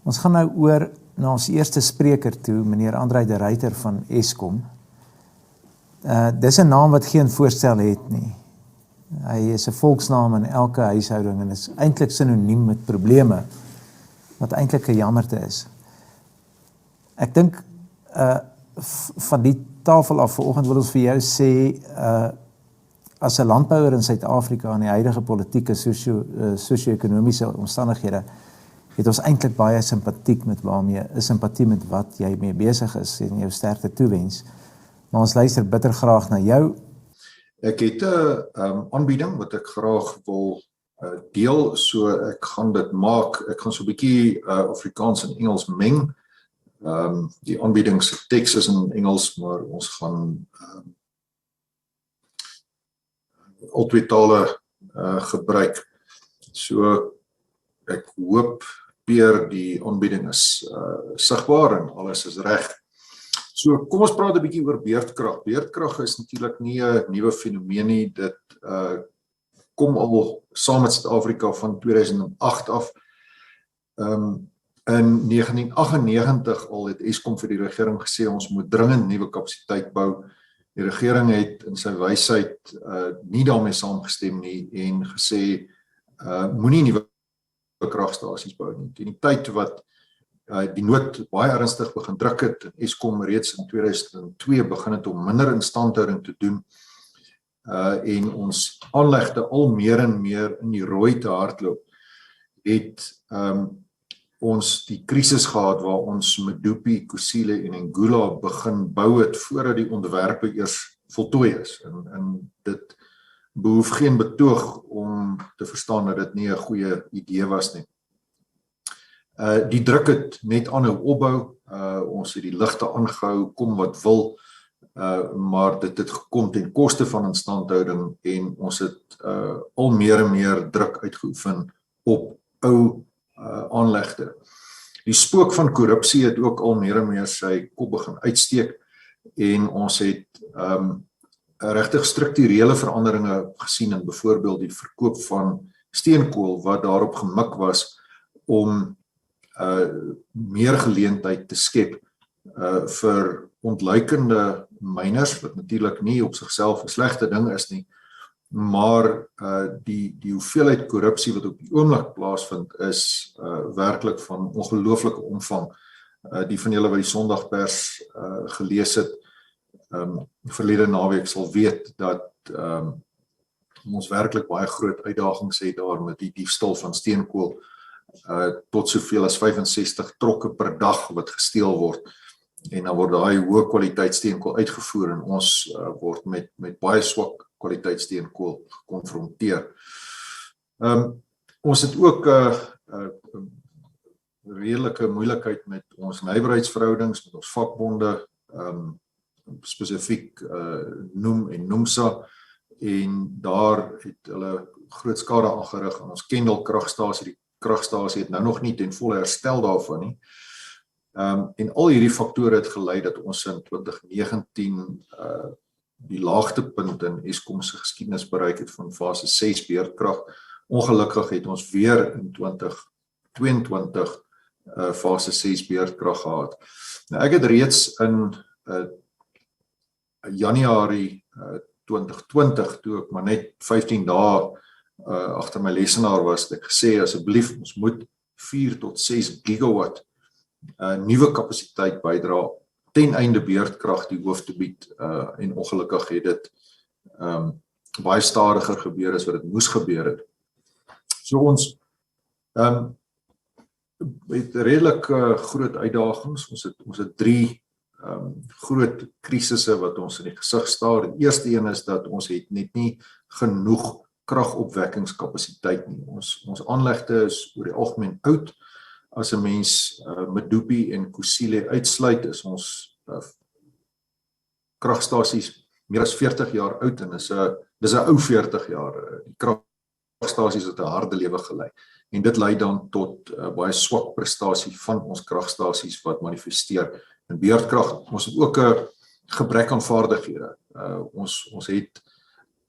Ons gaan nou oor na ons eerste spreker toe, meneer André de Ruyter van ESKOM. Dis 'n naam wat geen voorstel het nie. Hy is 'n volksnaam in elke huishouding en is eintlik sinoniem met probleme, wat eintlik 'n jammerte is. Ek dink van die tafel af vanoggend wil ons vir jou sê, as 'n landbouer in Suid-Afrika in die huidige politieke sosio-ekonomiese omstandighede, het ons eintlik baie simpatie met wat jy mee besig is en jou sterkte toewens. Maar ons luister bitter graag na jou. Ek het 'n aanbieding wat ek graag wil deel, so ek gaan dit maak. Ek gaan so 'n bietjie Afrikaans en Engels meng. Die aanbieding se teks is in Engels, maar ons gaan al twee tale gebruik. So ek hoop Peer die aanbieding is sigbaar en alles is reg. So kom ons praat 'n bietjie oor beurtkrag. Beurtkrag is natuurlik nie 'n nuwe fenomeen nie. Dit kom al saam met Suid-Afrika van 2008 af. In 1998 al het ESKOM vir die regering gesê ons moet dringend nuwe kapasiteit bou. Die regering het in sy wysheid nie daarmee saamgestem nie en gesê moenie nuwe kragstasies bou nie. Teen die tyd wat die nood baie ernstig begin druk het, en ESKOM reeds in 2002 begin het om minder instandhouding te doen en ons aanlegte al meer en meer in die rooi te hardloop, het ons die krisis gehad waar ons Medupi, Kusile en Angola begin bou het voordat die ontwerpe eers voltooi is. En dit behoef geen betoog om te verstaan dat dit nie 'n goeie idee was nie. Die druk het net aanhou opbou, ons het die ligte aangehou, kom wat wil, maar dit het gekom ten koste van instandhouding en ons het al meer en meer druk uitgeoefen op ou aanlegte. Die spook van korrupsie het ook al meer en meer sy kop begin uitsteek en ons het regtig strukturele veranderinge gesien in byvoorbeeld die verkoop van steenkool wat daarop gemik was om meer geleentheid te skep vir ontluikende myners, wat natuurlik nie op sigself 'n slegte ding is nie, maar die hoeveelheid korrupsie wat op die oomblik plaasvind is werklik van ongelooflike omvang. Die van julle wat die Sondagpers gelees het verlede naweek sal weet dat ons werklik baie groot uitdagings het daar met die diefstal van steenkool, tot soveel as 65 trokke per dag wat gesteel word en dan word daai hoë kwaliteit steenkool uitgevoer en ons word met baie swak kwaliteit steenkool gekonfronteer. Ons het ook redelike moeilikheid met ons nywerheidsverhoudings, met ons vakbonde, spesifiek Noem en Nomsa, en daar het hulle groot skade aangerig aan ons Kendal kragstasie. Die kragstasie het nou nog nie ten volle herstel daarvan nie. En al hierdie faktore het gelei dat ons in 2019 die laagtepunt in ESKOM se geskiedenis bereik het van fase 6 beurtkrag. Ongelukkig het ons weer in 2022 fase 6 beurtkrag gehad. Nou, ek het reeds in Januarie 2020, toe ek maar net 15 dae agter my lesenaar was, het ek gesê asseblief ons moet 4 tot 6 gigawatt nuwe kapasiteit bydra ten einde beurtkrag die hoof te bied en ongelukkig het dit baie stadiger gebeur as wat dit moes gebeur het. So ons het redelik groot uitdagings. Ons het 3 groot krisisse wat ons in die gesig staar. Die eerste een is dat ons het net nie genoeg kragopwekkingskapasiteit nie. Ons aanlegte is oor die algemeen oud. As 'n mens Medupi en Kusile uitsluit, is ons kragstasies meer as 40 jaar oud en dis 'n ou 40 jaar. Die kragstasies het 'n harde lewe gelei. En dit lei dan tot baie swak prestasie van ons kragstasies wat manifesteer in beurtkrag. Ons het ook 'n gebrek aan vaardighede. Ons het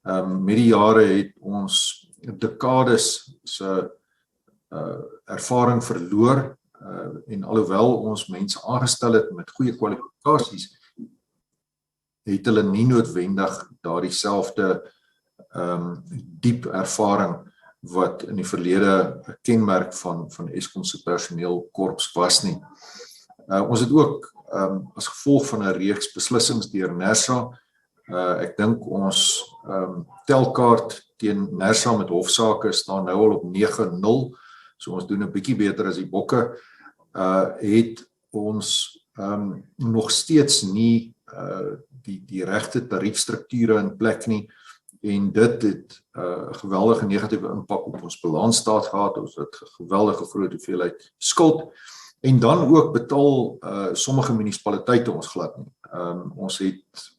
met die jare het ons dekades se ervaring verloor en alhoewel ons mense aangestel het met goeie kwalifikasies, het hulle nie noodwendig daardie selfde diep ervaring wat in die verlede 'n kenmerk van ESKOM se personeelkorps was nie. Ons het ook as gevolg van 'n reeks beslissings deur NERSA, ek dink ons telkaart teen NERSA met hofsaake staan nou al op 9-0, so ons doen 'n bietjie beter as die bokke, het ons nog steeds nie die regte tariefstrukture in plek nie, en dit het 'n geweldige negatiewe impak op ons balansstaat gehad. Ons het 'n geweldige groot hoeveelheid skuld, en dan ook betaal sommige munisipaliteite ons glad nie. Ons het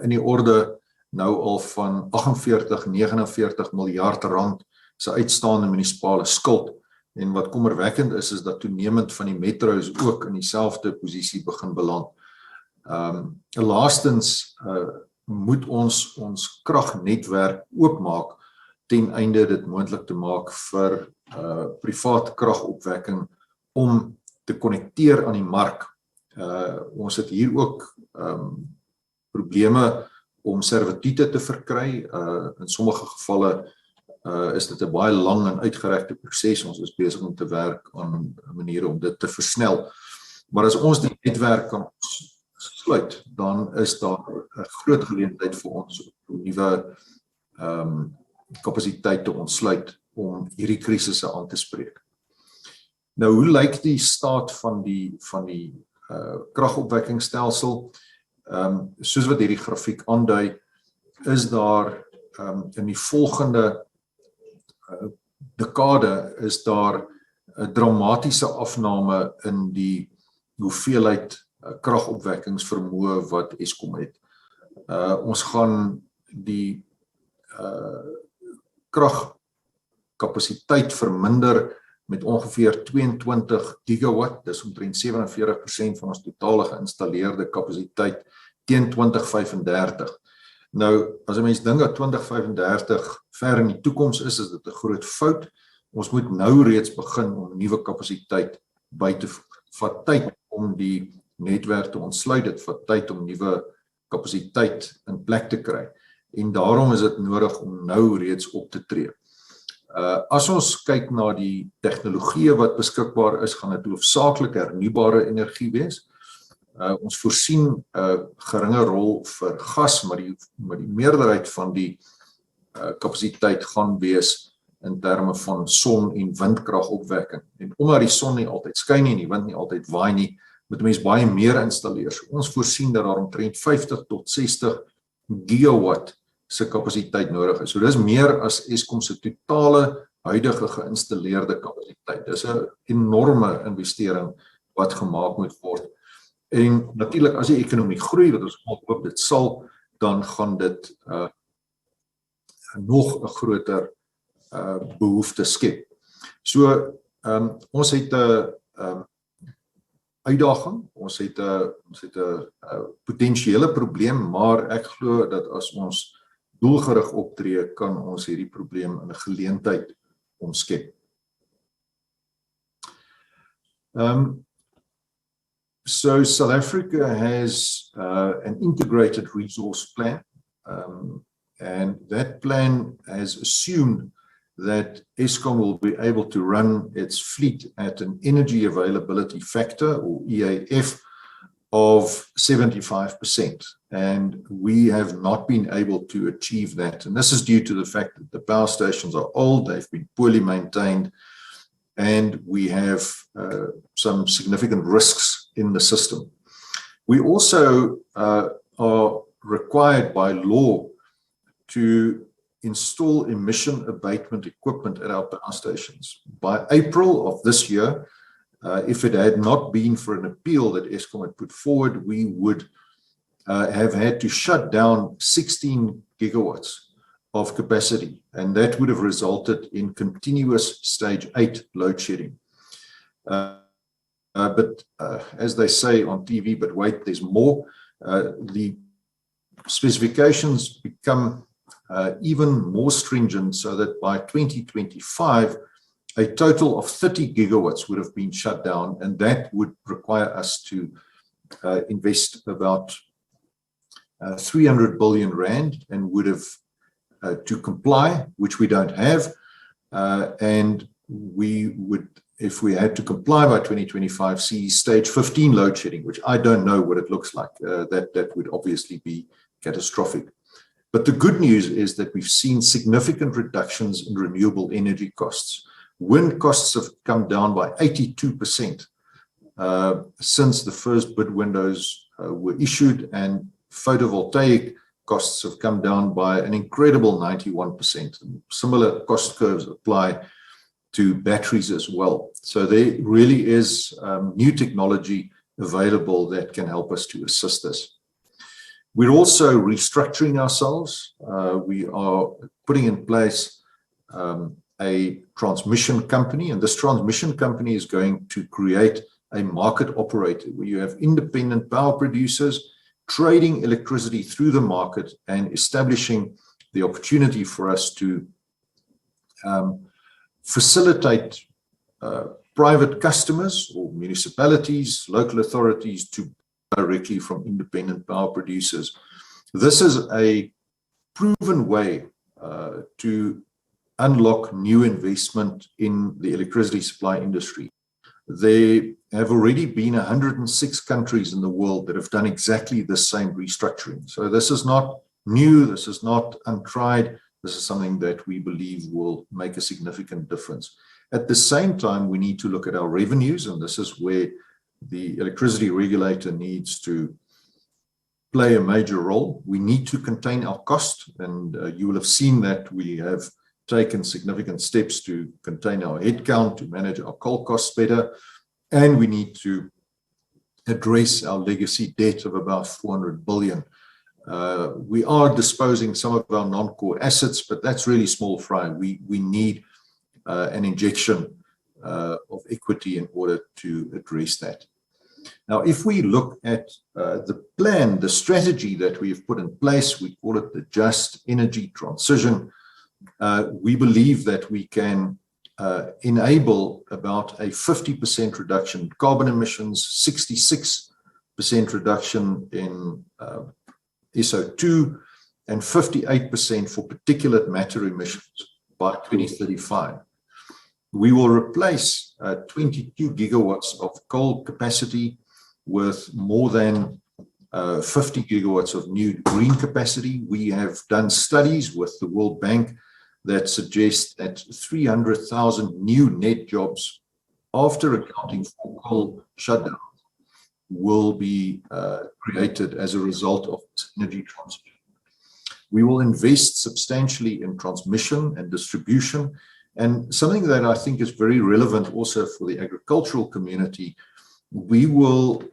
in die orde nou al van 48-49 miljard rand se uitstaande munisipale skuld, en wat kommerwekkend is dat toenemend van die metro's ook in dieselfde posisie begin beland. Laastens moet ons kragnetwerk oopmaak ten einde dit moontlik te maak vir privaat kragopwekking om te konnekteer aan die mark. Ons het hier ook probleme om servitute te verkry. In sommige gevalle is dit 'n baie lang en uitgerekte proses. Ons is besig om te werk aan maniere om dit te versnel. Maar as ons die netwerk kan sluit, dan is daar 'n groot geleentheid vir ons om nuwe kapasiteit te ontsluit om hierdie krisisse aan te spreek. Nou, hoe lyk die staat van die kragopwekkingstelsel? Soos wat hierdie grafiek aandui, is daar in die volgende dekade is daar 'n dramatiese afname in die hoeveelheid kragopwekkingsvermoë wat ESKOM het. Ons gaan die kragkapasiteit verminder met ongeveer 22 gigawatt, dis omtrent 47% van ons totale geïnstalleerde kapasiteit teen 2035. Nou, as 'n mens dink dat 2035 ver in die toekoms is dit 'n groot fout. Ons moet nou reeds begin om nuwe kapasiteit by te voeg. Vat tyd om die netwerk te ontsluit, dit vat tyd om nuwe kapasiteit in plek te kry. En daarom is dit nodig om nou reeds op te tree. As ons kyk na die tegnologieë wat beskikbaar is, gaan dit hoofsaaklik hernubare energie wees. Ons voorsien 'n geringe rol vir gas, maar die meerderheid van die kapasiteit gaan wees in terme van son- en windkragopwekking. En omdat die son nie altyd skyn nie en die wind nie altyd waai nie, moet mense baie meer installeer. So ons voorsien dat daar omtrent 50 tot 60 gigawatt se kapasiteit nodig is. So dis meer as ESKOM se totale huidige geïnstalleerde kapasiteit. Dis 'n enorme investering wat gemaak moet word. En natuurlik as die ekonomie groei, wat ons hoop dit sal, dan gaan dit nog 'n groter behoefte skep. So ons het 'n uitdaging, ons het 'n potensiële probleem, maar ek glo dat as ons doelgerig optree, kan ons hierdie probleem in 'n geleentheid omskep. So South Africa has an integrated resource plan, and that plan has assumed that ESKOM will be able to run its fleet at an energy availability factor, or EAF, of 75%. And we have not been able to achieve that. And this is due to the fact that the power stations are old, they've been poorly maintained, and we have some significant risks in the system. We also are required by law to install emission abatement equipment at our power stations. By April of this year, if it had not been for an appeal that ESKOM had put forward, we would have had to shut down 16 gigawatts of capacity, and that would have resulted in continuous stage 8 load shedding. But as they say on TV, but wait, there's more. The specifications become even more stringent, so that by 2025, a total of 30 gigawatts would have been shut down, and that would require us to invest about 300 billion rand, and would have to comply, which we don't have, and we would, if we had to comply by 2025, see stage 15 load shedding, which I don't know what it looks like. That would obviously be catastrophic. But the good news is that we've seen significant reductions in renewable energy costs. Wind costs have come down by 82% since the first bid windows were issued, and photovoltaic costs have come down by an incredible 91%. And similar cost curves apply to batteries as well. So there really is new technology available that can help us to assist us. We're also restructuring ourselves. We are putting in place a transmission company, and this transmission company is going to create a market operator where you have independent power producers trading electricity through the market and establishing the opportunity for us to facilitate private customers or municipalities, local authorities to directly from independent power producers. This is a proven way to unlock new investment in the electricity supply industry. There have already been 106 countries in the world that have done exactly the same restructuring. So this is not new, this is not untried, this is something that we believe will make a significant difference. At the same time, we need to look at our revenues, and this is where the electricity regulator needs to play a major role. We need to contain our cost, and you will have seen that we have taken significant steps to contain our headcount, to manage our coal costs better, and we need to address our legacy debt of about 400 billion. We are disposing some of our non-core assets, but that's really small fry. We need an injection of equity in order to address that. Now, if we look at the plan, the strategy that we've put in place, we call it the Just Energy Transition. We believe that we can enable about a 50% reduction in carbon emissions, 66% reduction in SO2, and 58% for particulate matter emissions by 2035. We will replace 22 gigawatts of coal capacity with more than 50 gigawatts of new green capacity. We have done studies with the World Bank that suggest that 300,000 new net jobs after accounting for coal shutdown will be created as a result of this energy transition. We will invest substantially in transmission and distribution, and something that I think is very relevant also for the agricultural community, we will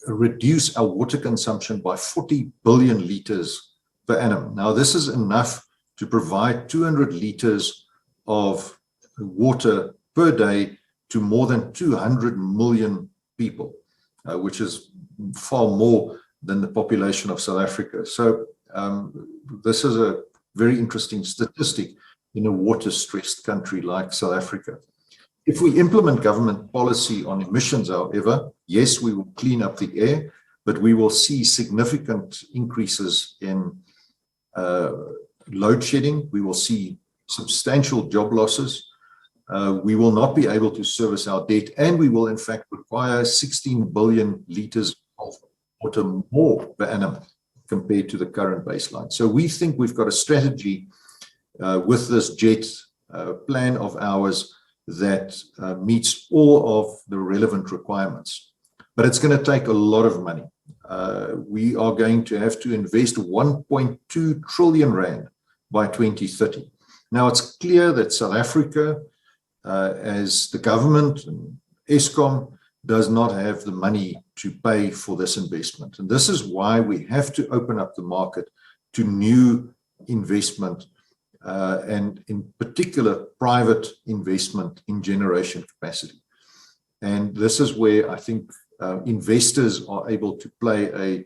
reduce our water consumption by 40 billion liters per annum. Now, this is enough to provide 200 liters of water per day to more than 200 million people, which is far more than the population of South Africa. So this is a very interesting statistic in a water-stressed country like South Africa. If we implement government policy on emissions, however, yes, we will clean up the air, but we will see significant increases in load shedding. We will see substantial job losses. We will not be able to service our debt, and we will in fact require 16 billion liters of water more per annum compared to the current baseline. So we think we've got a strategy with this JET plan of ours that meets all of the relevant requirements. But it's going to take a lot of money. We are going to have to invest 1.2 trillion rand by 2030. Now, it's clear that South Africa, as the government and ESKOM, does not have the money to pay for this investment. And this is why we have to open up the market to new investment, and in particular, private investment in generation capacity. And this is where I think investors are able to play a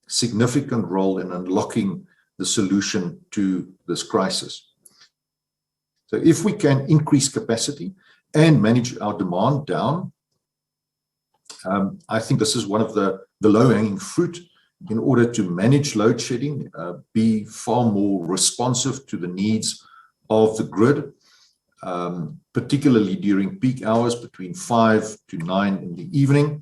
significant role in unlocking the solution to this crisis. So if we can increase capacity and manage our demand down, I think this is one of the low-hanging fruit in order to manage load shedding, be far more responsive to the needs of the grid, particularly during peak hours between 5 to 9 in the evening,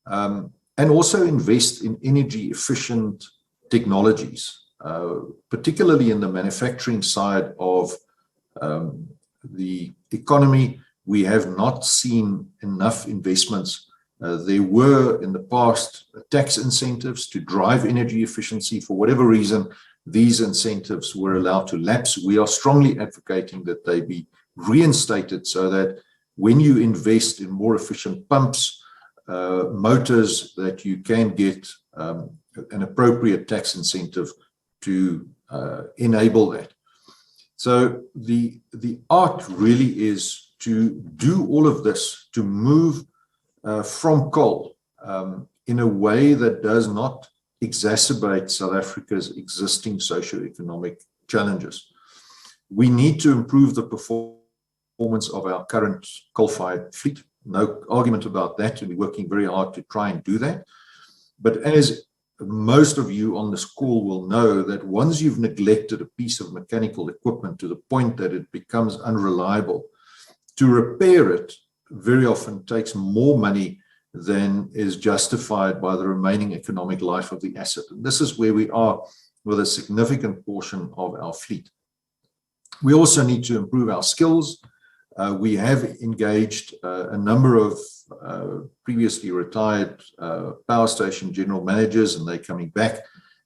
and also invest in energy efficient technologies, particularly in the manufacturing side of the economy. We have not seen enough investments. There were in the past tax incentives to drive energy efficiency. For whatever reason, these incentives were allowed to lapse. We are strongly advocating that they be reinstated so that when you invest in more efficient pumps, motors, that you can get an appropriate tax incentive to enable that. So the art really is to do all of this, to move from coal in a way that does not exacerbate South Africa's existing socio-economic challenges. We need to improve the performance of our current coal-fired fleet. No argument about that, and we're working very hard to try and do that. But as most of you on this call will know, that once you've neglected a piece of mechanical equipment to the point that it becomes unreliable, to repair it very often takes more money than is justified by the remaining economic life of the asset. And this is where we are with a significant portion of our fleet. We also need to improve our skills. We have engaged a number of previously retired power station general managers, and they're coming back,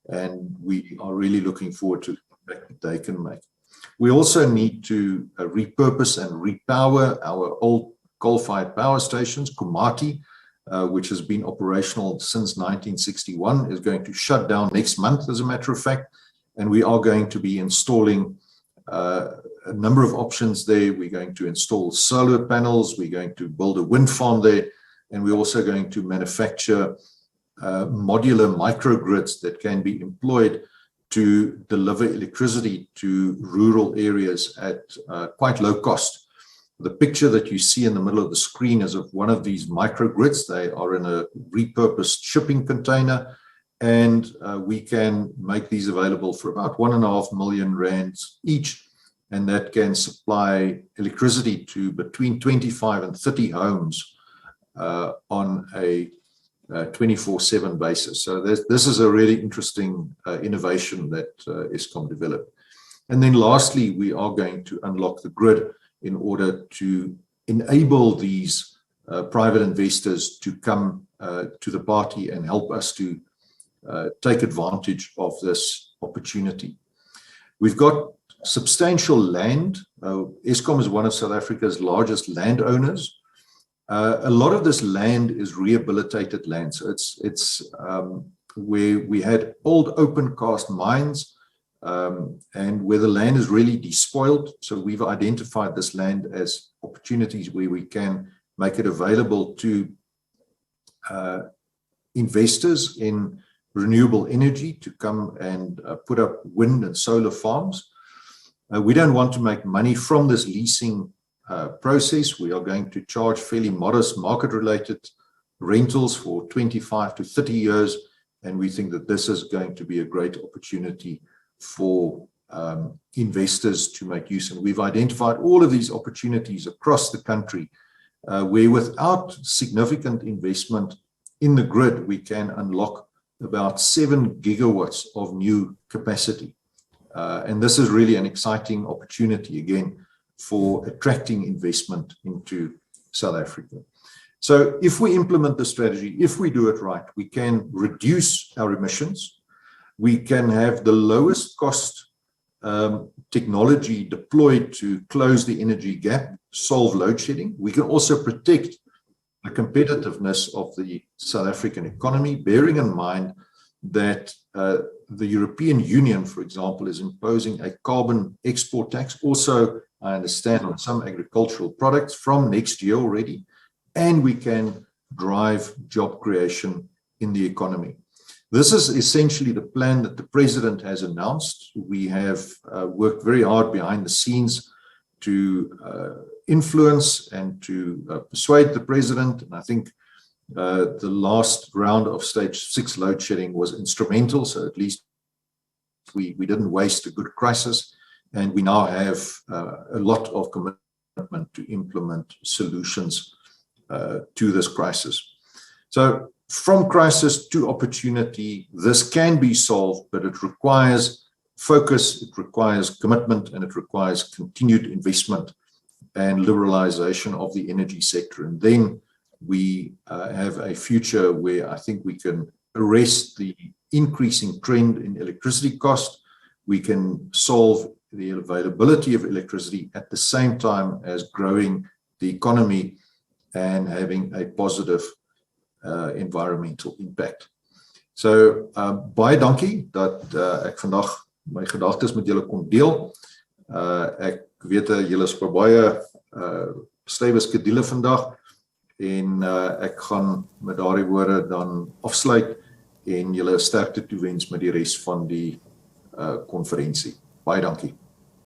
and we are really looking forward to the impact that they can make. We also need to repurpose and repower our old coal-fired power stations. Komati, which has been operational since 1961, is going to shut down next month, as a matter of fact, and we are going to be installing a number of options there. We're going to install solar panels, we're going to build a wind farm there, and we're also going to manufacture modular microgrids that can be employed to deliver electricity to rural areas at quite low cost. The picture that you see in the middle of the screen is of one of these microgrids. They are in a repurposed shipping container, and we can make these available for about 1.5 million rands each, and that can supply electricity to between 25 and 30 homes on a 24/7 basis. So this is a really interesting innovation that ESKOM developed. And then lastly, we are going to unlock the grid in order to enable these private investors to come to the party and help us to take advantage of this opportunity. We've got substantial land. ESKOM is one of South Africa's largest landowners. A lot of this land is rehabilitated land. So it's where we had old open cast mines, and where the land is really despoiled. So we've identified this land as opportunities where we can make it available to investors in renewable energy to come and put up wind and solar farms. We don't want to make money from this leasing process. We are going to charge fairly modest market-related rentals for 25 to 30 years, and we think that this is going to be a great opportunity for investors to make use. And we've identified all of these opportunities across the country where without significant investment in the grid, we can unlock about 7 gigawatts of new capacity. And this is really an exciting opportunity, again, for attracting investment into South Africa. So if we implement the strategy, if we do it right, we can reduce our emissions. We can have the lowest cost technology deployed to close the energy gap, solve load shedding. We can also protect the competitiveness of the South African economy, bearing in mind that the European Union, for example, is imposing a carbon export tax. Also, I understand, on some agricultural products from next year already, and we can drive job creation in the economy. This is essentially the plan that the president has announced. We have worked very hard behind the scenes to influence and to persuade the president. And I think the last round of stage 6 load shedding was instrumental, so at least we didn't waste a good crisis, and we now have a lot of commitment to implement solutions to this crisis. So from crisis to opportunity, this can be solved, but it requires focus, it requires commitment, and it requires continued investment and liberalization of the energy sector. And then we have a future where I think we can arrest the increasing trend in electricity cost. We can solve the availability of electricity at the same time as growing the economy and having a positive environmental impact. So baie dankie dat ek vandag my gedagtes met julle kon deel. Ek weet julle is baie stywe skedule vandag en ek gaan met daardie woorde dan afsluit en julle sterkte toewens met die res van die konferensie. Baie dankie.